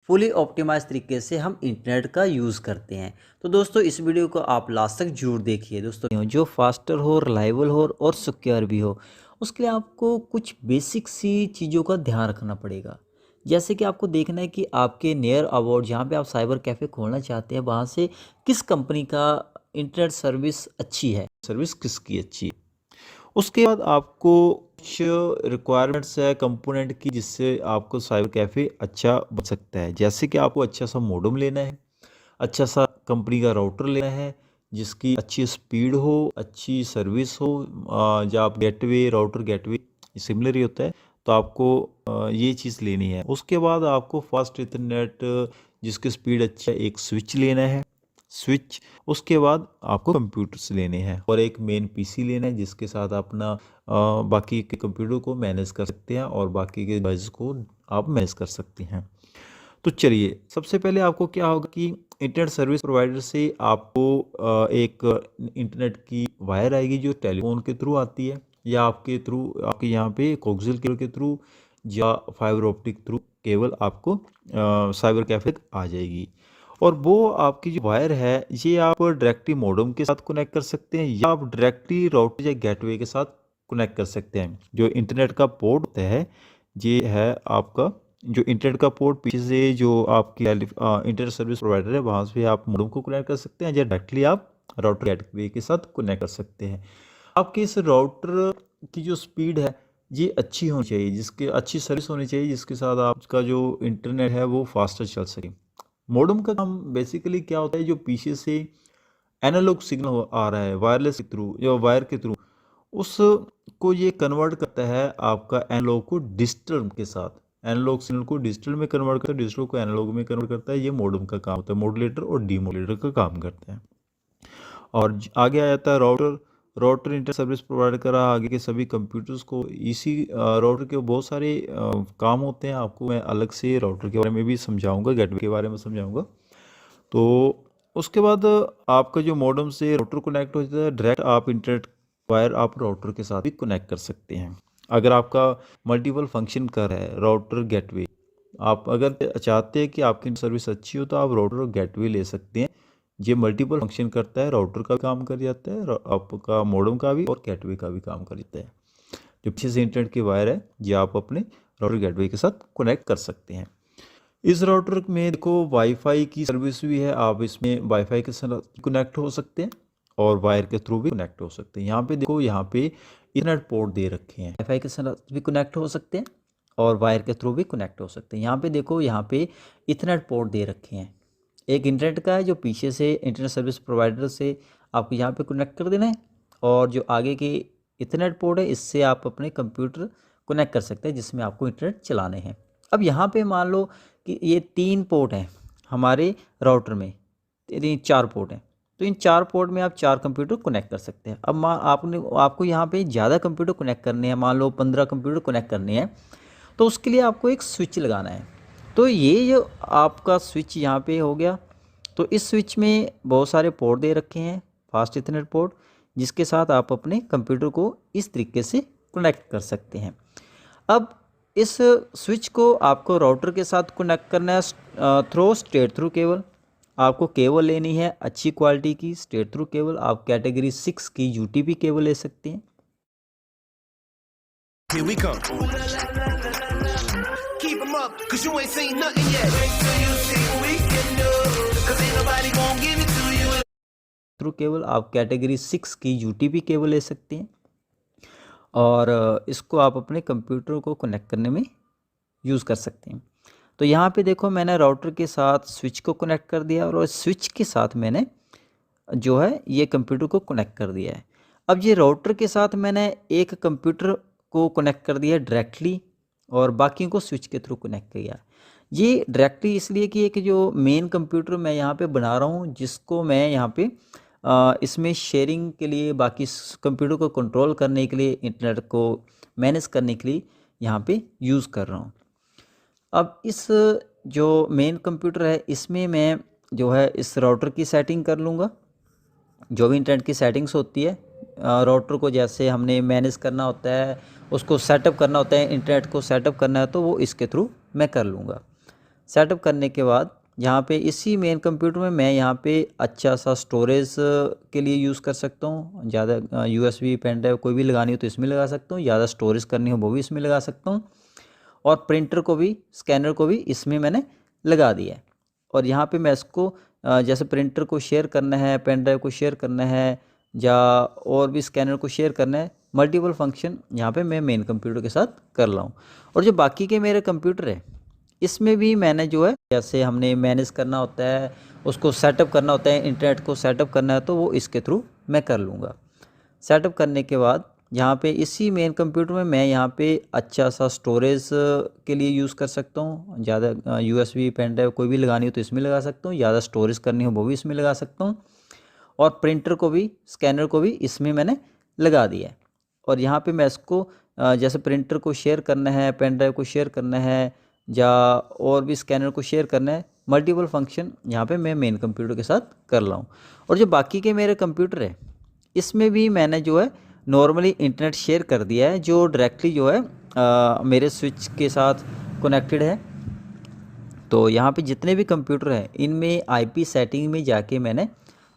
Fully optimise तरीके से हम इंटरनेट का यूज़ करते हैं। तो दोस्तों इस वीडियो को आप लास्ट तक जरूर देखिए दोस्तों, जो फास्टर हो, रिलायबल हो और सिक्योर भी हो। उसके लिए आपको कुछ बेसिक सी चीज़ों का ध्यान रखना पड़ेगा। जैसे कि आपको देखना है कि आपके नियर अबाउट जहाँ पे आप साइबर कैफ़े खोलना चाहते हैं वहाँ से किस कंपनी का इंटरनेट सर्विस अच्छी है, सर्विस किसकी अच्छी है। उसके बाद आपको कुछ रिक्वायरमेंट्स है कंपोनेंट की, जिससे आपको साइबर कैफ़े अच्छा बन सकता है। जैसे कि आपको अच्छा सा मॉडेम लेना है, अच्छा सा कंपनी का राउटर लेना है जिसकी अच्छी स्पीड हो, अच्छी सर्विस हो। जब आप गेटवे, राउटर गेटवे सिमिलर ही होता है, तो आपको ये चीज़ लेनी है। उसके बाद आपको फास्ट इंटरनेट जिसकी स्पीड अच्छी है, एक स्विच लेना है। स्विच, उसके बाद आपको कंप्यूटर्स लेने हैं और एक मेन पीसी लेना है जिसके साथ अपना बाकी के कंप्यूटर को मैनेज कर सकते हैं और बाकी के डिवाइस को आप मैनेज कर सकते हैं। तो चलिए, सबसे पहले आपको क्या होगा कि इंटरनेट सर्विस प्रोवाइडर से आपको एक इंटरनेट की वायर आएगी जो टेलीफोन के थ्रू आती है, या आपके थ्रू, आपके यहाँ पे कोक्सियल केबल के थ्रू या फाइबर ऑप्टिक थ्रू केबल आपको साइबर कैफे तक आ जाएगी। और वो आपकी जो वायर है ये आप डायरेक्टली मॉडेम के साथ कनेक्ट कर सकते हैं या आप डायरेक्टली राउटर या गेटवे के साथ कनेक्ट कर सकते हैं। जो इंटरनेट का पोर्ट होता है ये है आपका, जो इंटरनेट का पोर्ट पीछे से जो आपकी इंटरनेट सर्विस प्रोवाइडर है वहाँ से आप मॉडेम को कनेक्ट कर सकते हैं या डायरेक्टली आप राउटर गेटवे के साथ कनेक्ट कर सकते हैं। आपके इस राउटर की जो स्पीड है ये अच्छी होनी चाहिए, जिसकी अच्छी सर्विस होनी चाहिए, जिसके साथ आपका जो इंटरनेट है वो फास्टर चल सके। मॉडेम का काम बेसिकली क्या होता है, जो पीछे से एनालॉग सिग्नल आ रहा है वायरलेस के थ्रू या वायर के थ्रू, उसको ये कन्वर्ट करता है आपका एनालॉग को डिजिटल के साथ। एनालॉग सिग्नल को डिजिटल में कन्वर्ट करता है, डिजिटल को एनालॉग में कन्वर्ट करता है। ये मॉडेम का काम होता है, मॉड्यूलेटर और डीमॉड्यूलेटर का काम करता है। और आगे आ जाता है router. Router inter service provide करा आगे के सभी कंप्यूटर्स को। इसी राउटर के बहुत सारे काम होते हैं, आपको मैं अलग से राउटर के बारे में भी समझाऊंगा, गेटवे के बारे में समझाऊंगा। तो उसके बाद आपका जो मॉडेम से राउटर कनेक्ट हो जाता है, डायरेक्ट आप इंटरनेट वायर आप राउटर के साथ भी कनेक्ट कर सकते हैं। अगर आपका मल्टीपल फंक्शन कर रहा है राउटर गेटवे, आप अगर चाहते हैं कि आपकी सर्विस अच्छी हो तो आप राउटर और गेटवे ले सकते हैं। ये मल्टीपल फंक्शन करता है, राउटर का काम कर जाता है, आपका मॉडेम का भी और गेटवे का भी काम कर जाता है। जो पीछे से इंटरनेट की वायर है ये आप अपने राउटर गेटवे के साथ कनेक्ट कर सकते हैं। इस राउटर में देखो वाईफाई की सर्विस भी है, आप इसमें वाईफाई के साथ कनेक्ट हो सकते हैं और वायर के थ्रू भी कनेक्ट हो सकते हैं। यहाँ पे देखो, यहाँ पे इंटरनेट पोर्ट दे रखे हैं, वाईफाई के साथ भी कनेक्ट हो सकते हैं और वायर के थ्रू भी कनेक्ट हो सकते हैं। यहाँ पे देखो, यहाँ पे इथरनेट पोर्ट दे रखे हैं। एक इंटरनेट का है जो पीछे से इंटरनेट सर्विस प्रोवाइडर से आपको यहाँ पे कनेक्ट कर देना है, और जो आगे की इथरनेट पोर्ट है इससे आप अपने कंप्यूटर कनेक्ट कर सकते हैं जिसमें आपको इंटरनेट चलाने हैं। अब यहाँ पे मान लो कि ये 3 पोर्ट हैं हमारे राउटर में, 4 पोर्ट हैं, तो इन 4 पोर्ट में आप 4 कंप्यूटर कनेक्ट कर सकते हैं। अब आपको यहाँ पे ज़्यादा कंप्यूटर कनेक्ट करने हैं, मान लो 15 कंप्यूटर कनेक्ट करने हैं, तो उसके लिए आपको एक स्विच लगाना है। तो ये जो आपका स्विच यहाँ पे हो गया, तो इस स्विच में बहुत सारे पोर्ट दे रखे हैं, फास्ट इथरनेट पोर्ट, जिसके साथ आप अपने कंप्यूटर को इस तरीके से कनेक्ट कर सकते हैं। अब इस स्विच को आपको राउटर के साथ कनेक्ट करना है थ्रू स्ट्रेट थ्रू केबल। आपको केबल लेनी है अच्छी क्वालिटी की स्ट्रेट थ्रू केबल। आप कैटेगरी 6 की यूटीपी केबल ले सकते हैं। Here we come. Keep 'em up, 'cause you ain't seen nothing yet. Wait till you see what we can do, 'cause ain't nobody gonna give it to you. Through cable आप category 6 की UTP cable ले सकते हैं और इसको आप अपने computer को कनेक्ट करने में यूज़ कर सकते हैं। तो यहाँ पे देखो, मैंने राउटर के साथ स्विच को कनेक्ट कर दिया और स्विच के साथ मैंने जो है ये कंप्यूटर को कनेक्ट कर दिया है। अब ये राउटर के साथ मैंने एक कंप्यूटर को कनेक्ट कर दिया डायरेक्टली और बाकी को स्विच के थ्रू कनेक्ट किया। ये डायरेक्टली इसलिए कि एक जो मेन कंप्यूटर मैं यहाँ पे बना रहा हूँ, जिसको मैं यहाँ पे इसमें शेयरिंग के लिए, बाकी कंप्यूटर को कंट्रोल करने के लिए, इंटरनेट को मैनेज करने के लिए यहाँ पे यूज़ कर रहा हूँ। अब इस जो मेन कंप्यूटर है इसमें मैं जो है इस राउटर की सेटिंग कर लूँगा। जो भी इंटरनेट की सेटिंग्स होती है राउटर को जैसे हमने मैनेज करना होता है, उसको सेटअप करना होता है, इंटरनेट को सेटअप करना है, तो वो इसके थ्रू मैं कर लूँगा। सेटअप करने के बाद यहाँ पे इसी मेन कंप्यूटर में मैं यहाँ पे अच्छा सा स्टोरेज के लिए यूज़ कर सकता हूँ। ज़्यादा यूएसबी पेन ड्राइव कोई भी लगानी हो तो इसमें लगा सकता हूँ, ज़्यादा स्टोरेज करनी हो वो भी इसमें लगा सकता हूँ। और प्रिंटर को भी, स्कैनर को भी इसमें मैंने लगा दिया है। और यहाँ पे मैं इसको जैसे प्रिंटर को शेयर करना है, पेन ड्राइव को शेयर करना है, या और भी स्कैनर को शेयर करना है, मल्टीपल फंक्शन यहाँ पे मैं मेन कंप्यूटर के साथ कर रहा हूँ। और जो बाकी के मेरे कंप्यूटर है इसमें भी मैंने जो है, जैसे हमने मैनेज करना होता है, उसको सेटअप करना होता है, इंटरनेट को सेटअप करना है, तो वो इसके थ्रू मैं कर लूँगा। सेटअप करने के बाद यहाँ पे इसी मेन कंप्यूटर में मैं यहाँ पे अच्छा सा स्टोरेज के लिए यूज़ कर सकता हूँ। ज़्यादा यूएसबी पेन ड्राइव कोई भी लगानी हो तो इसमें लगा सकता हूँ, ज़्यादा स्टोरेज करनी हो वो भी इसमें लगा सकता हूँ। और प्रिंटर को भी, स्कैनर को भी इसमें मैंने लगा दिया है। और यहाँ पे मैं इसको जैसे प्रिंटर को शेयर करना है, पेन ड्राइव को शेयर करना है, या और भी स्कैनर को शेयर करना है, मल्टीपल फंक्शन यहाँ पे मैं मेन कंप्यूटर के साथ कर रहा हूँ। और जो बाकी के मेरे कंप्यूटर है इसमें भी मैंने जो है नॉर्मली इंटरनेट शेयर कर दिया है, जो डायरेक्टली जो है मेरे स्विच के साथ कनेक्टेड है। तो यहाँ पे जितने भी कंप्यूटर हैं इनमें आईपी सेटिंग में जाके मैंने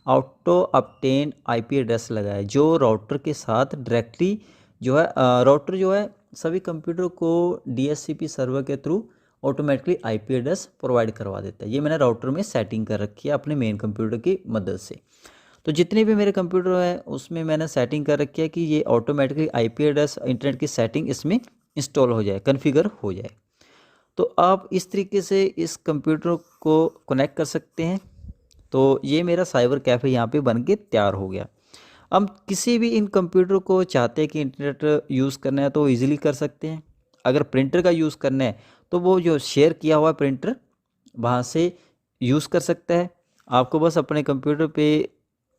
ऑटो अपटेन आईपी एड्रेस लगाया है, जो राउटर के साथ डायरेक्टली जो है राउटर जो है सभी कंप्यूटर को डीएचसीपी सर्वर के through automatically IP address provide करवा देता है। ये मैंने राउटर में सेटिंग कर रखी है अपने मेन कंप्यूटर की मदद से। तो जितने भी मेरे कंप्यूटर हैं उसमें मैंने सेटिंग कर रखी है कि ये ऑटोमेटिकली आईपी एड्रेस इंटरनेट की सेटिंग इसमें इंस्टॉल हो जाए, कन्फिगर हो जाए। तो आप इस तरीके से इस कंप्यूटर को कनेक्ट कर सकते हैं। तो ये मेरा साइबर कैफ़े यहाँ पे बन के तैयार हो गया। हम किसी भी इन कंप्यूटर को चाहते हैं कि इंटरनेट यूज़ करना है तो ईज़िली कर सकते हैं। अगर प्रिंटर का यूज़ करना है तो वो जो शेयर किया हुआ प्रिंटर वहाँ से यूज़ कर सकता है। आपको बस अपने कंप्यूटर पे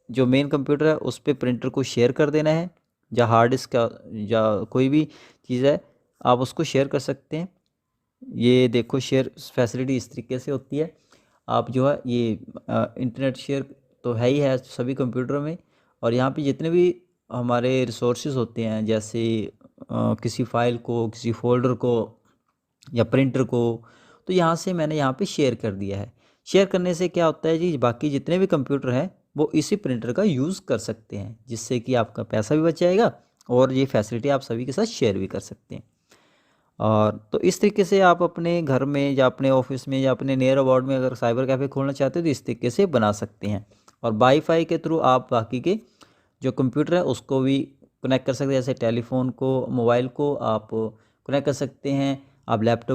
जो मेन कंप्यूटर है उस पे प्रिंटर को शेयर कर देना है, या हार्ड डिस्क का या कोई भी चीज़ है आप उसको शेयर कर सकते हैं। ये देखो शेयर फैसिलिटी इस तरीके से होती है। आप जो है ये इंटरनेट शेयर तो है ही है सभी कंप्यूटरों में। और यहाँ पे जितने भी हमारे रिसोर्सेज होते हैं, जैसे किसी फाइल को, किसी फोल्डर को या प्रिंटर को, तो यहाँ से मैंने यहाँ पे शेयर कर दिया है। शेयर करने से क्या होता है जी, बाकी जितने भी कंप्यूटर हैं वो इसी प्रिंटर का यूज़ कर सकते हैं, जिससे कि आपका पैसा भी बच जाएगा और ये फैसिलिटी आप सभी के साथ शेयर भी कर सकते हैं। और तो इस तरीके से आप अपने घर में या अपने ऑफिस में या अपने नियर अबाउट में अगर साइबर कैफ़े खोलना चाहते हो तो इस तरीके से बना सकते हैं। और वाईफाई के थ्रू आप बाकी के जो कंप्यूटर है उसको भी कनेक्ट कर सकते हैं, जैसे टेलीफोन को, मोबाइल को आप कनेक्ट कर सकते हैं, आप लैपटॉप